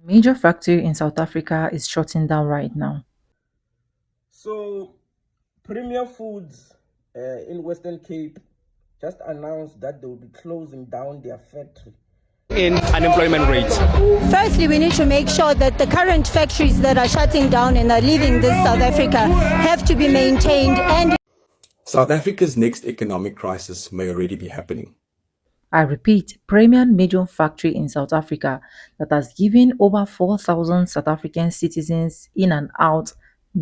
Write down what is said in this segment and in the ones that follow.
Major factory in South Africa is shutting down right now. So, Premier Foods in Western Cape just announced that they will be closing down their factory. In unemployment rate. Firstly, we need to make sure that the current factories that are shutting down and are leaving this South Africa have to be maintained. And South Africa's next economic crisis may already be happening. I repeat, premium major factory in South Africa that has given over 4,000 South African citizens in and out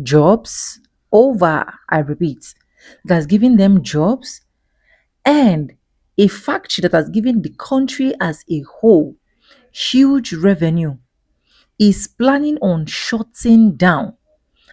jobs. I repeat, that has given them jobs, and a factory that has given the country as a whole huge revenue is planning on shutting down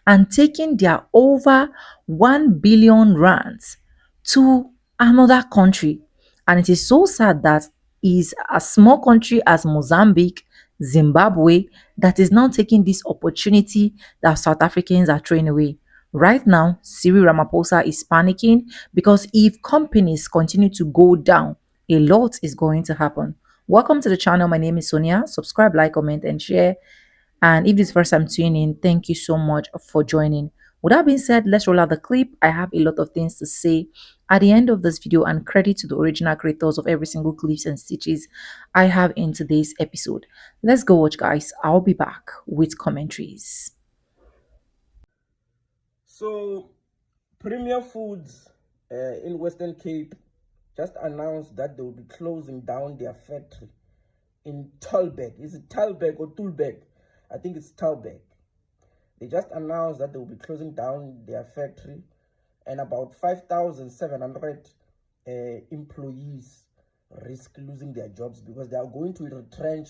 and taking their over 1 billion rands to another country. And it is so sad that is a small country as Mozambique, Zimbabwe, that is now taking this opportunity that South Africans are throwing away. Right now, CYRIL Ramaphosa is panicking because if companies continue to go down, a lot is going to happen. Welcome to the channel. My name is Sonia. Subscribe, like, comment, and share. And if this is the first time tuning in, thank you so much for joining. With that being said, let's roll out the clip. I have a lot of things to say at the end of this video, and credit to the original creators of every single clips and stitches I have in today's episode. Let's go watch, guys. I'll be back with commentaries. So, Premier Foods in Western Cape just announced that they will be closing down their factory in Tulbek. Is it Tulbek or Tulbek? I think it's Tulbek. They just announced that they will be closing down their factory, and about 5,700 employees risk losing their jobs because they are going to retrench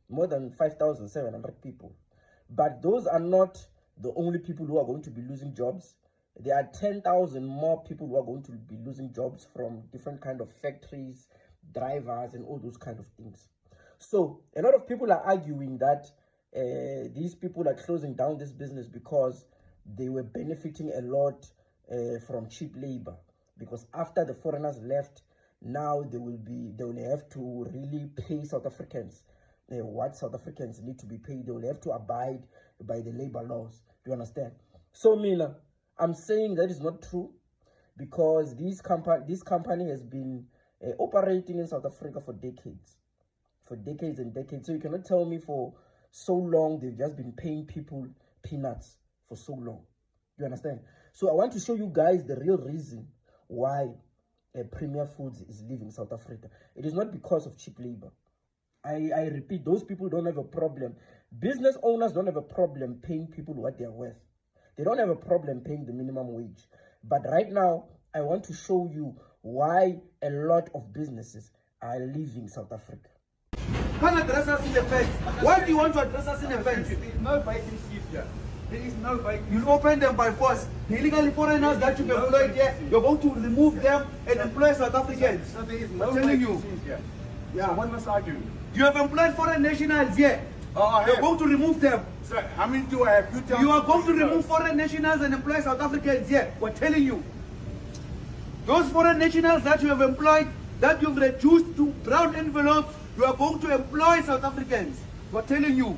more than 5,700 people. But those are not the only people who are going to be losing jobs. There are 10,000 more people who are going to be losing jobs from different kind of factories, drivers, and all those kind of things. So a lot of people are arguing that these people are closing down this business because they were benefiting a lot from cheap labor. Because after the foreigners left, now they will have to really pay South Africans what South Africans need to be paid. They will have to abide by the labor laws. Do you understand? So, Mina, I'm saying that is not true, because this company has been operating in South Africa for decades and decades. So you cannot tell me for so long they've just been paying people peanuts for so long. You understand? So I want to show you guys the real reason why Premier Foods is leaving South Africa. It is not because of cheap labor. I repeat, those people don't have a problem. Business owners don't have a problem paying people what they are worth. They don't have a problem paying the minimum wage. But right now, I want to show you why a lot of businesses are leaving South Africa. Can't address us in the fence. Why do you want to address us in the fence? There is no vacancy here. There is no vacancy. You open them by force. The illegal foreigners that you employed here, you're going to remove them and employ South Africans. So there is no I'm telling you. vacancies here. Yeah. So what must I do? You have employed foreign nationals here. I You're have. going to remove them. So how many do I have? You tell You me. are going to remove foreign nationals and employ South Africans here. We're telling you. Those foreign nationals that you have employed, that you've reduced to brown envelopes, you are going to employ South Africans. We're telling you.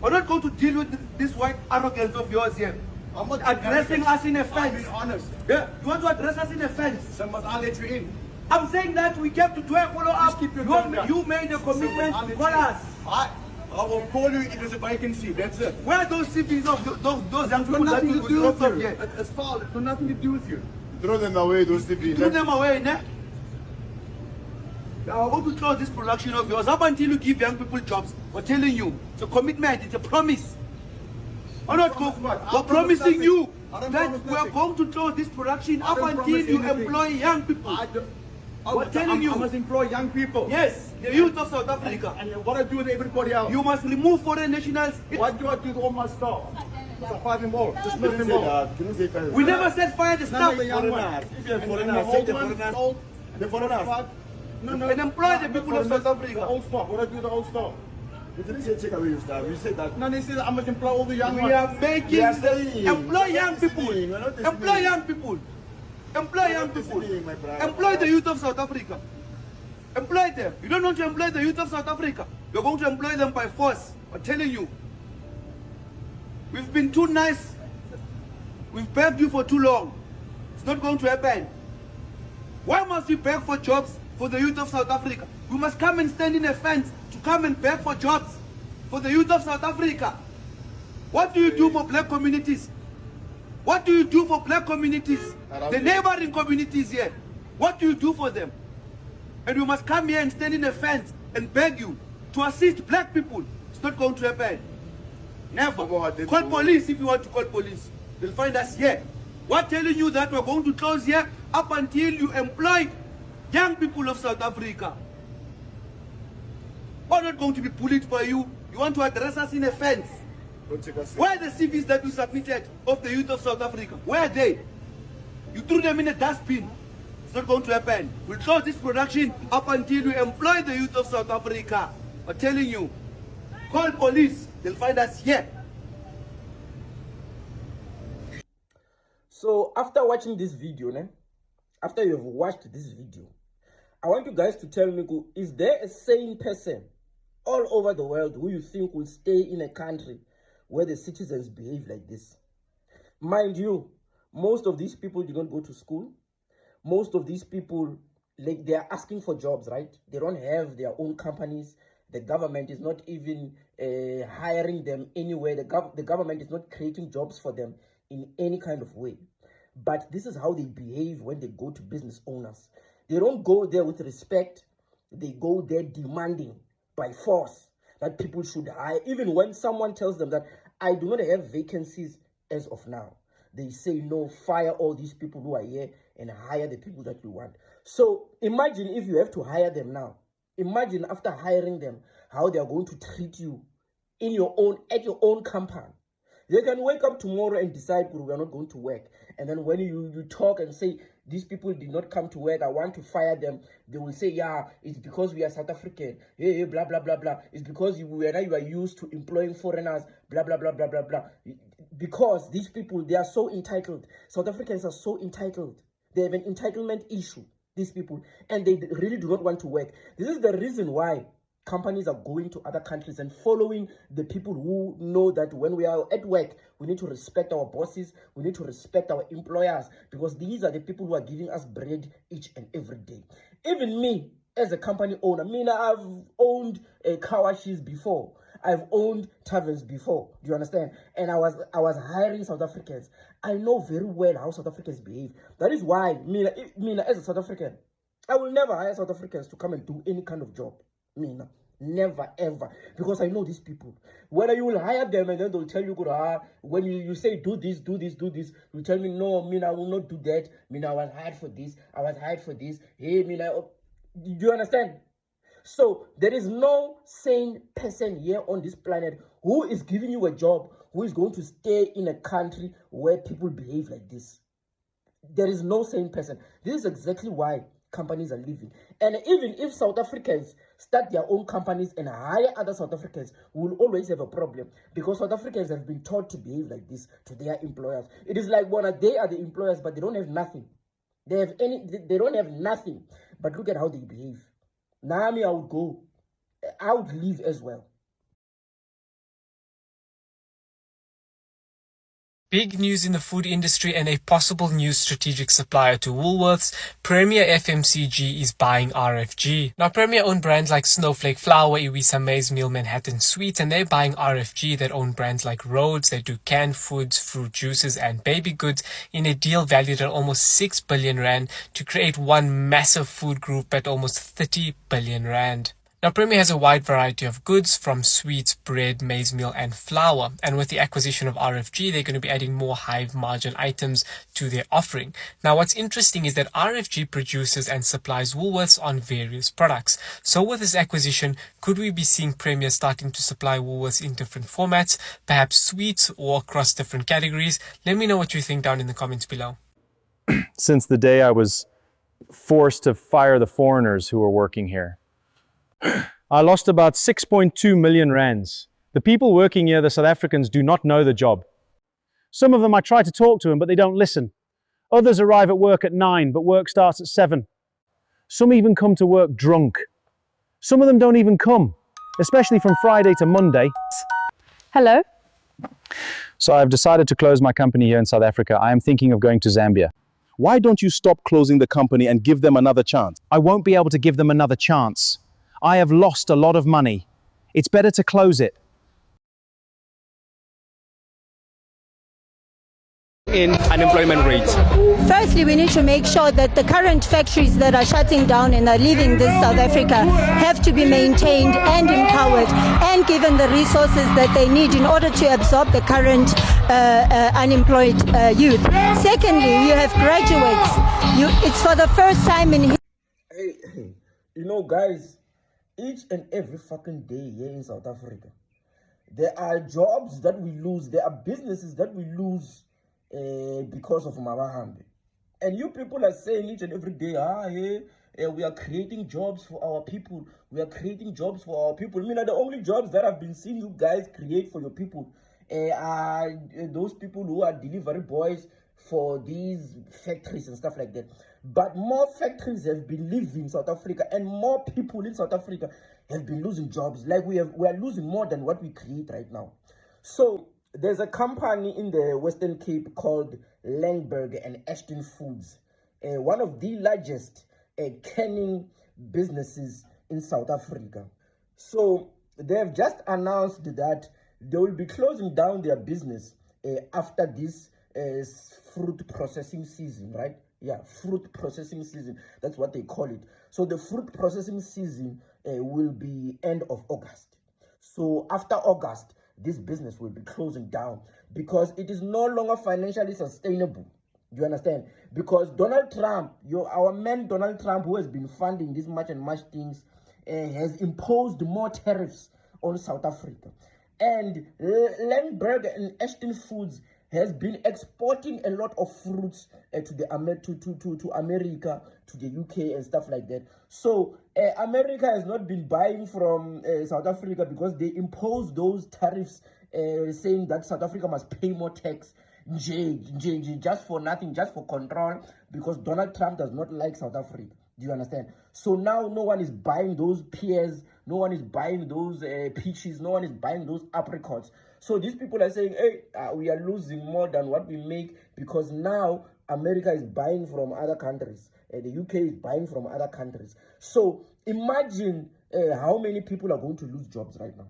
We're not going to deal with this white arrogance of yours here. I'm not Addressing us in a I'm fence. being honest. Yeah, you want to address us in a fence. So must I let you in? I'm saying that we kept to do a follow up. Just keep your tongue down. You made a commitment So to I'll call let us. you in. I will call you if there's a vacancy. That's it. Where are those CVs of those young It's people got that nothing you to do with dropped you. here? It's foul. It's got nothing to do with you. Throw them away, those TV. Threw them away, ne? Now I want to close this production of yours up until you give young people jobs. We're telling you, it's a commitment, it's a promise. We're not promise what? I we're promise promising nothing. you I don't that promise we are nothing. going to close this production I up don't until promise you anything. employ young people. We're telling you. I must employ young people. Yes, the youth of South Africa. And what I do with everybody else. You must remove foreign nationals. What do I do with all my staff? So fire them all. Dismiss them all. We never said fire the staff. The young ones. If you're And foreigners, the say old the ones, foreigners. old- The foreigners. No. And employ the No, people of foreigners, South Africa. The old staff. What do I do with the old staff? You didn't say take away your stuff. You said that. No, they say that I must employ all the young We ones. are making We are saying- employ we are young not people. disagreeing, we are not Employ disagreeing. young people. Employ young people. disagreeing, my brother. Employ the youth of South Africa. Employ them. You don't want to employ the youth of South Africa. You're going to employ them by force. I'm telling you. We've been too nice. We've begged you for too long. It's not going to happen. Why must we beg for jobs for the youth of South Africa? We must come and stand in a fence to come and beg for jobs for the youth of South Africa. What do you do for black communities? What do you do for black communities? The neighboring communities here. What do you do for them? And we must come here and stand in a fence and beg you to assist black people. It's not going to happen. Never. Call police if you want to call police. They'll find us here. We're telling you that we're going to close here up until you employ young people of South Africa. We're not going to be bullied by you. You want to address us in a fence. Where are the CVs that you submitted of the youth of South Africa? Where are they? You threw them in a dustbin. It's not going to happen. We'll close this production up until we employ the youth of South Africa. I'm telling you. Call police. They'll find us here. So after watching this video, after you have watched this video, I want you guys to tell me, is there a sane person all over the world who you think will stay in a country where the citizens behave like this? Mind you, most of these people did not go to school. Most of these people, like, they are asking for jobs, right? They don't have their own companies. The government is not even hiring them anywhere. The government is not creating jobs for them in any kind of way. But this is how they behave when they go to business owners. They don't go there with respect. They go there demanding by force that people should hire. Even when someone tells them that I do not have vacancies as of now, they say, no, fire all these people who are here and hire the people that you want. So imagine if you have to hire them now. Imagine after hiring them, how they are going to treat you at your own compound. They can wake up tomorrow and decide, we are not going to work. And then when you talk and say, these people did not come to work, I want to fire them, they will say, yeah, it's because we are South African, hey, blah, blah, blah, blah. It's because you are used to employing foreigners, blah, blah, blah, blah, blah, blah. Because these people, they are so entitled. South Africans are so entitled. They have an entitlement issue, these people, and they really do not want to work. This is the reason why companies are going to other countries and following the people who know that when we are at work, we need to respect our bosses, we need to respect our employers, because these are the people who are giving us bread each and every day. Even me, as a company owner, I've owned kawashis before. I've owned taverns before. Do you understand? And I was hiring South Africans. I know very well how South Africans behave. That is why Mina, as a South African, I will never hire South Africans to come and do any kind of job. Never ever, because I know these people. Whether you will hire them and then they'll tell you, when you say do this, you tell me, no, I will not do that. I was hired for this, I was hired for this. Hey, do you understand? So there is no sane person here on this planet who is giving you a job, who is going to stay in a country where people behave like this. There is no sane person. This is exactly why companies are leaving. And even if South Africans start their own companies and hire other South Africans, we will always have a problem, because South Africans have been taught to behave like this to their employers. It is like they are the employers, but they don't have nothing. They don't have nothing. But look at how they behave. Now I would leave as well. Big news in the food industry and a possible new strategic supplier to Woolworths. Premier FMCG is buying RFG. Now, Premier own brands like Snowflake Flour, Iwisa Maize Meal, Manhattan Sweets, and they're buying RFG that own brands like Rhodes. They do canned foods, fruit juices, and baby goods in a deal valued at almost 6 billion rand to create one massive food group at almost 30 billion rand. Now, Premier has a wide variety of goods from sweets, bread, maize meal, and flour. And with the acquisition of RFG, they're going to be adding more high margin items to their offering. Now, what's interesting is that RFG produces and supplies Woolworths on various products. So with this acquisition, could we be seeing Premier starting to supply Woolworths in different formats, perhaps sweets or across different categories? Let me know what you think down in the comments below. Since the day I was forced to fire the foreigners who were working here, I lost about 6.2 million rands. The people working here, the South Africans, do not know the job. Some of them, I try to talk to them, but they don't listen. Others arrive at work at 9, but work starts at 7. Some even come to work drunk. Some of them don't even come. especially from Friday to Monday. Hello. So I've decided to close my company here in South Africa. I am thinking of going to Zambia. Why don't you stop closing the company and give them another chance? I won't be able to give them another chance. I have lost a lot of money. It's better to close it. In unemployment rate. Firstly, we need to make sure that the current factories that are shutting down and are leaving this South Africa have to be maintained and empowered and given the resources that they need in order to absorb the current unemployed youth. Secondly, you have graduates. It's for the first time in... Hey, you know, guys, each and every fucking day here in South Africa, there are jobs that we lose. There are businesses that we lose because of Mabahambe. And you people are saying each and every day, we are creating jobs for our people. We are creating jobs for our people. I mean, the only jobs that I've been seeing you guys create for your people are those people who are delivery boys for these factories and stuff like that. But more factories have been leaving South Africa, and more people in South Africa have been losing jobs. Like we are losing more than what we create right now. So there's a company in the Western Cape called Langberg and Ashton Foods, one of the largest canning businesses in South Africa. So they've just announced that they will be closing down their business after this fruit processing season, right? Yeah, fruit processing season. That's what they call it. So the fruit processing season will be end of August. So after August, this business will be closing down because it is no longer financially sustainable. Do you understand? Because Donald Trump, our man Donald Trump, who has been funding this much and much things, has imposed more tariffs on South Africa. And Lemberg and Ashton Foods has been exporting a lot of fruits to America, to the UK and stuff like that. So America has not been buying from South Africa because they impose those tariffs saying that South Africa must pay more tax just for nothing, just for control, because Donald Trump does not like South Africa. Do you understand? So now no one is buying those pears, no one is buying those peaches, no one is buying those apricots. So these people are saying, hey, we are losing more than what we make because now America is buying from other countries. The UK is buying from other countries. So imagine how many people are going to lose jobs right now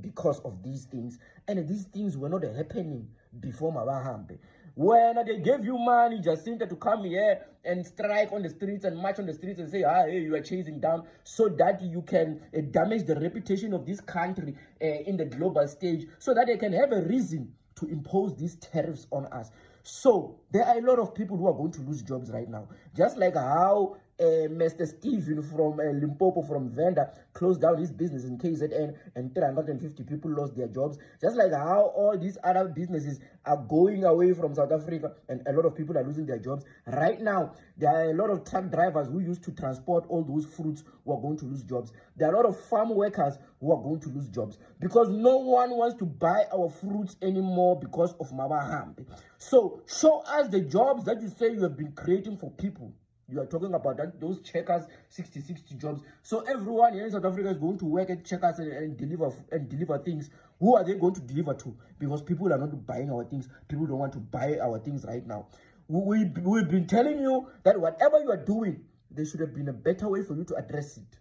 because of these things. And these things were not happening before Mabahambe. When they gave you money, Jacinta, to come here and strike on the streets and march on the streets and say, hey, you are chasing down, so that you can damage the reputation of this country in the global stage, so that they can have a reason to impose these tariffs on us. So there are a lot of people who are going to lose jobs right now. Just like how Mr. Steven from Limpopo, from Venda, closed down his business in KZN and 350 people lost their jobs. Just like how all these other businesses are going away from South Africa and a lot of people are losing their jobs. Right now, there are a lot of truck drivers who used to transport all those fruits who are going to lose jobs. There are a lot of farm workers who are going to lose jobs because no one wants to buy our fruits anymore because of Mabahambe. So show us the jobs that you say you have been creating for people. You are talking about those checkers, 60 jobs. So everyone here in South Africa is going to work at checkers and deliver things. Who are they going to deliver to? Because people are not buying our things. People don't want to buy our things right now. We've been telling you that whatever you are doing, there should have been a better way for you to address it.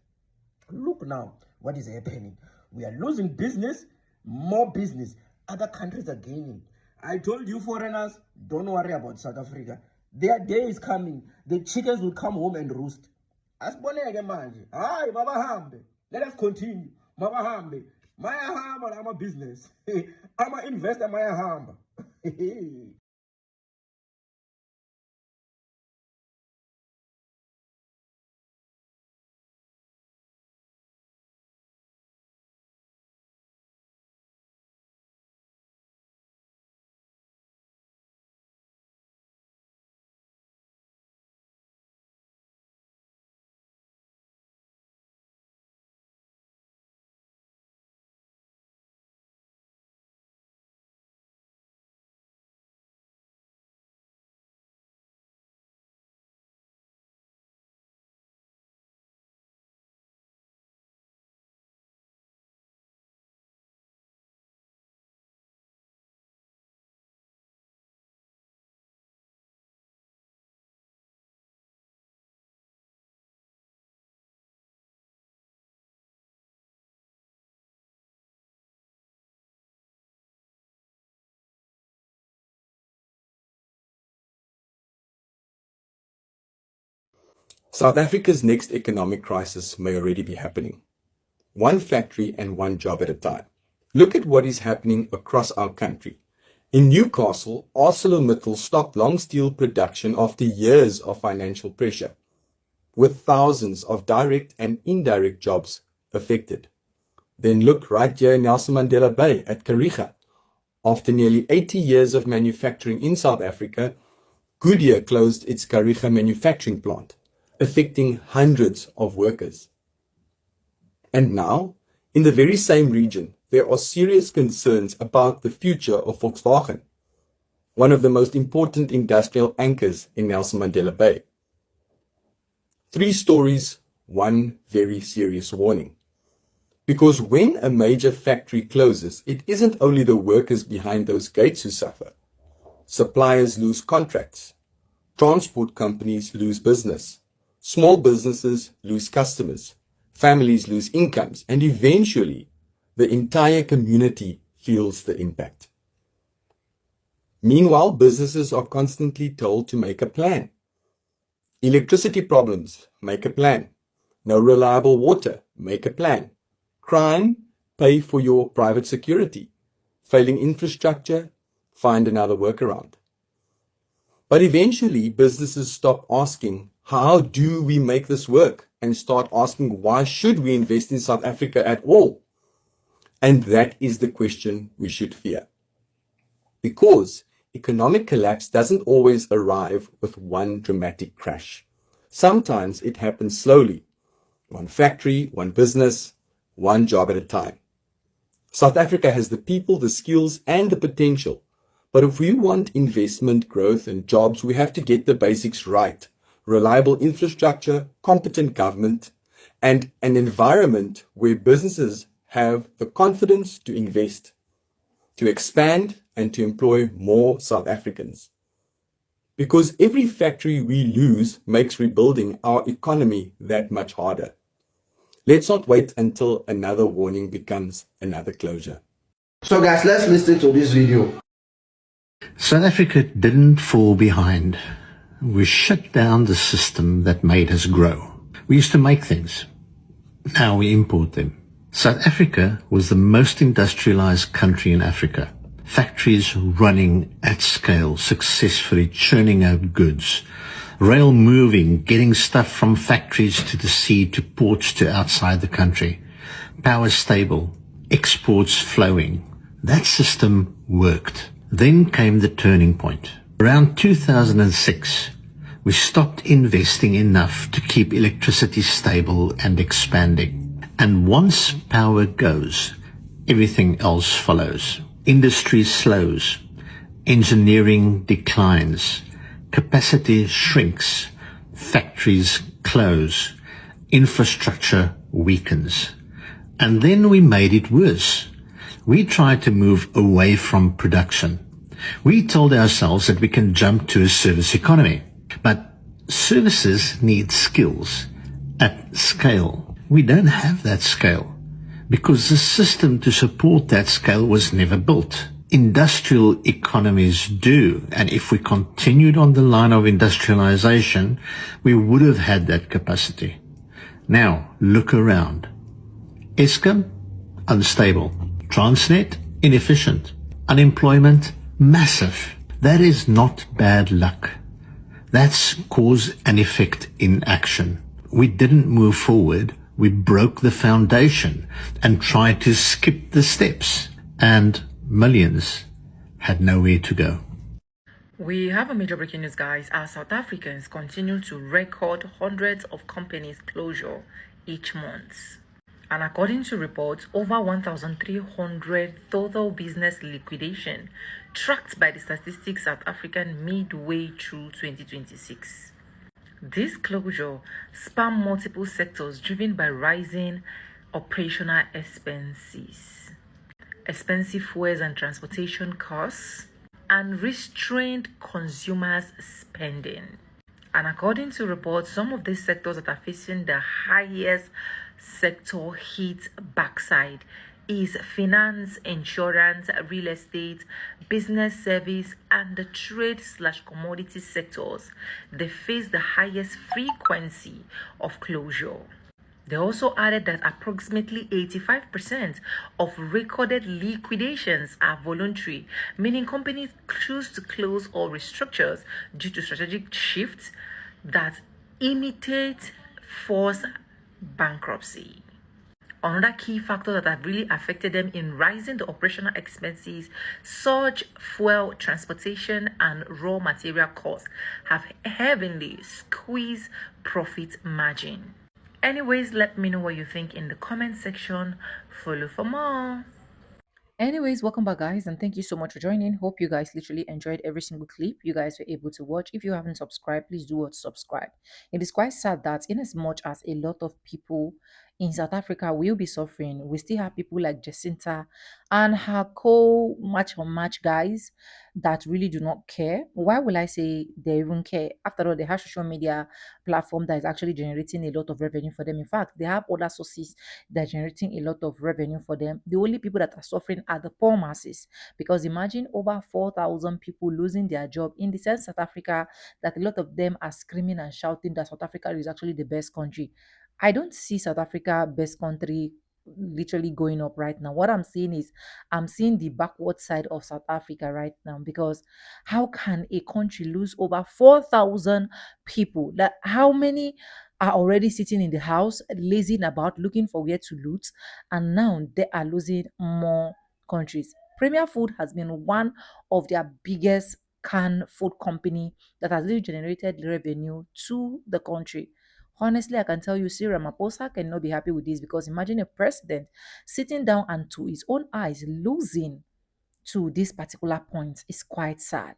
Look now what is happening. We are losing business, more business. Other countries are gaining. I told you foreigners, don't worry about South Africa. Their day is coming. The chickens will come home and roost. Asiboneke manje. Hayi Mabahambe. Let us continue. Mabahambe. Maya hamba, I'm a business. I'm an investor, Maya hamba. South Africa's next economic crisis may already be happening. One factory and one job at a time. Look at what is happening across our country. In Newcastle, ArcelorMittal stopped long steel production after years of financial pressure, with thousands of direct and indirect jobs affected. Then look right here in Nelson Mandela Bay at Kariga. After nearly 80 years of manufacturing in South Africa, Goodyear closed its Kariga manufacturing plant, affecting hundreds of workers. And now, in the very same region, there are serious concerns about the future of Volkswagen, one of the most important industrial anchors in Nelson Mandela Bay. 3 stories, one very serious warning. Because when a major factory closes, it isn't only the workers behind those gates who suffer. Suppliers lose contracts. Transport companies lose business. Small businesses lose customers. Families lose incomes. And eventually, the entire community feels the impact. Meanwhile, businesses are constantly told to make a plan. Electricity problems, make a plan. No reliable water, make a plan. Crime, pay for your private security. Failing infrastructure, find another workaround. But eventually, businesses stop asking, how do we make this work? And start asking, why should we invest in South Africa at all? And that is the question we should fear. Because economic collapse doesn't always arrive with one dramatic crash. Sometimes it happens slowly. One factory, one business, one job at a time. South Africa has the people, the skills, and the potential. But if we want investment, growth, and jobs, we have to get the basics right. Reliable infrastructure, competent government, and an environment where businesses have the confidence to invest, to expand, and to employ more South Africans. Because every factory we lose makes rebuilding our economy that much harder. Let's not wait until another warning becomes another closure. So guys, let's listen to this video. South Africa didn't fall behind. We shut down the system that made us grow. We used to make things. Now we import them. South Africa was the most industrialized country in Africa. Factories running at scale, successfully churning out goods. Rail moving, getting stuff from factories to the sea, to ports, to outside the country. Power stable, exports flowing. That system worked. Then came the turning point. Around 2006, we stopped investing enough to keep electricity stable and expanding. And once power goes, everything else follows. Industry slows. Engineering declines. Capacity shrinks, factories close, infrastructure weakens. And then we made it worse. We tried to move away from production. We told ourselves that we can jump to a service economy. But services need skills at scale. We don't have that scale because the system to support that scale was never built. Industrial economies do, and if we continued on the line of industrialization, we would have had that capacity. Now, look around. Eskom, unstable. Transnet, inefficient. Unemployment, massive. That is not bad luck. That's cause and effect in action. We didn't move forward, we broke the foundation and tried to skip the steps, and millions had nowhere to go. We have a major breaking news, guys, as South Africans continue to record hundreds of companies' closure each month. And according to reports, over 1,300 total business liquidation tracked by the Statistics South African midway through 2026. This closure spanned multiple sectors driven by rising operational expenses, expensive fuels and transportation costs, and restrained consumers' spending. And according to reports, some of these sectors that are facing the highest sector hit backside is finance, insurance, real estate, business service, and the trade slash commodity sectors. They face the highest frequency of closure. They also added that approximately 85% of recorded liquidations are voluntary, meaning companies choose to close or restructure due to strategic shifts that imitate forced bankruptcy. Another key factor that have really affected them in rising the operational expenses, such fuel, transportation, and raw material costs have heavily squeezed profit margin. Anyways, let me know what you think in the comment section. Follow for more. Anyways, welcome back, guys, and thank you so much for joining. Hope you guys literally enjoyed every single clip you guys were able to watch. If you haven't subscribed, please do subscribe. It is quite sad that, in as much as a lot of people in South Africa will be suffering, we still have people like Jacinta and her co-match on match guys that really do not care. Why will I say they even care? After all, they have social media platform that is actually generating a lot of revenue for them. In fact, they have other sources that are generating a lot of revenue for them. The only people that are suffering are the poor masses, because imagine over 4,000 people losing their job in the sense South Africa, that a lot of them are screaming and shouting that South Africa is actually the best country. I don't see South Africa best country literally going up right now. What I'm seeing is I'm seeing the backward side of South Africa right now, because how can a country lose over 4,000 people? That how many are already sitting in the house lazing about looking for where to loot, and now they are losing more countries. Premier Food has been one of their biggest canned food company that has really generated revenue to the country. Honestly, I can tell you, Cyril Ramaphosa cannot be happy with this, because imagine a president sitting down and to his own eyes losing to this particular point is quite sad.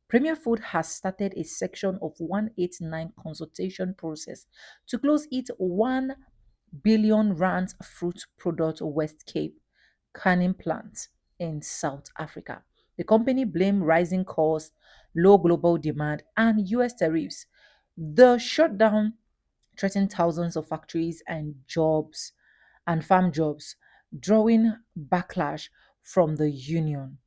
Premier Food has started a section of 189 consultation process to close its 1 billion rand fruit product West Cape canning plant in South Africa. The company blamed rising costs, low global demand, and US tariffs. The shutdown threatened thousands of factories and jobs and farm jobs, drawing backlash from the union.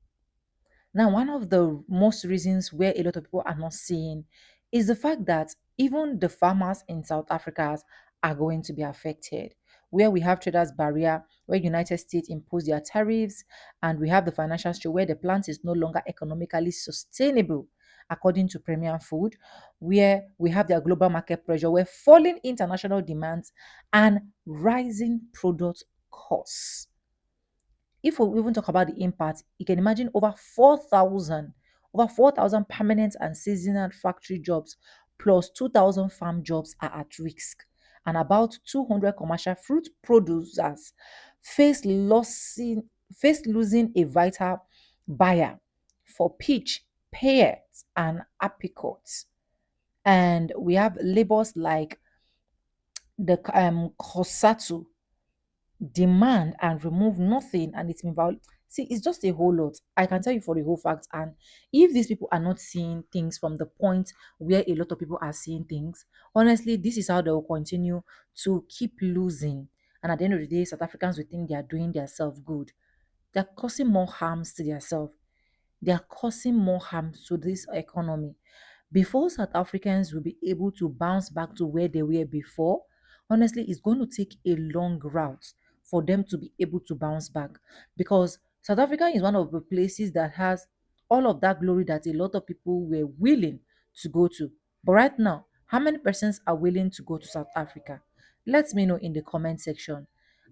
Now, one of the most reasons where a lot of people are not seeing is the fact that even the farmers in South Africa are going to be affected. Where we have traders barrier, where United States impose their tariffs, and we have the financial strain where the plant is no longer economically sustainable, according to Premier Food, where we have their global market pressure, where falling international demands and rising product costs. If we even talk about the impact, you can imagine over 4,000 permanent and seasonal factory jobs plus 2,000 farm jobs are at risk, and about 200 commercial fruit producers face losing a vital buyer for peach, pears, and apricots. And we have labels like the Kosatu demand and remove nothing, and it's been see, it's just a whole lot. I can tell you for the whole fact. And if these people are not seeing things from the point where a lot of people are seeing things, honestly, this is how they will continue to keep losing. And at the end of the day, South Africans will think they are doing themselves good. They're causing more harms to themselves. They are causing more harm to this economy. Before South Africans will be able to bounce back to where they were before, honestly, it's going to take a long route for them to be able to bounce back, because South Africa is one of the places that has all of that glory that a lot of people were willing to go to. But right now, how many persons are willing to go to South Africa? Let me know in the comment section.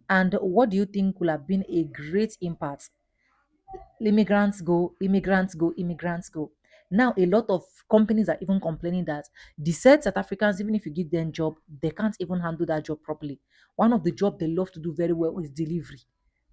And what do you think will have been a great impact? Immigrants go, immigrants go, immigrants go. Now, a lot of companies are even complaining that the said South Africans, even if you give them job, they can't even handle that job properly. One of the job they love to do very well is delivery.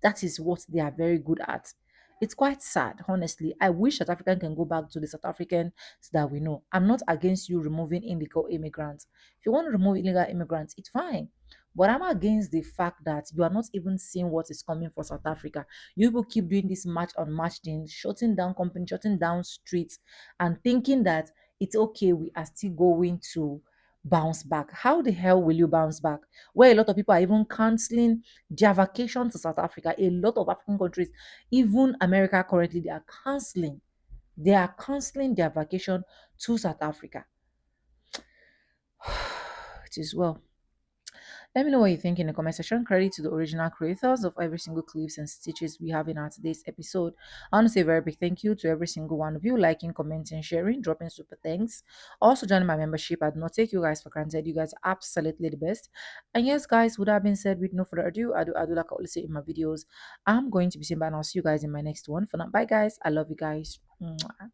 That is what they are very good at. It's quite sad, honestly. I wish South African can go back to the South Africans that we know. I'm not against you removing illegal immigrants. If you want to remove illegal immigrants, it's fine. But I'm against the fact that you are not even seeing what is coming for South Africa. You will keep doing this match on match thing, shutting down companies, shutting down streets, and thinking that it's okay, we are still going to bounce back. How the hell will you bounce back? Where a lot of people are even canceling their vacation to South Africa. A lot of African countries, even America currently, they are canceling. They are canceling their vacation to South Africa. It is well. Let me know what you think in the comment section. Credit to the original creators of every single clips and stitches we have in our today's episode. I want to say a very big thank you to every single one of you, liking, commenting, sharing, dropping super thanks. Also joining my membership. I do not take you guys for granted. You guys are absolutely the best. And yes, guys, with that being said, with no further ado, I do like I always say in my videos. I'm going to be saying bye and I'll see you guys in my next one. For now, bye guys. I love you guys. Mwah.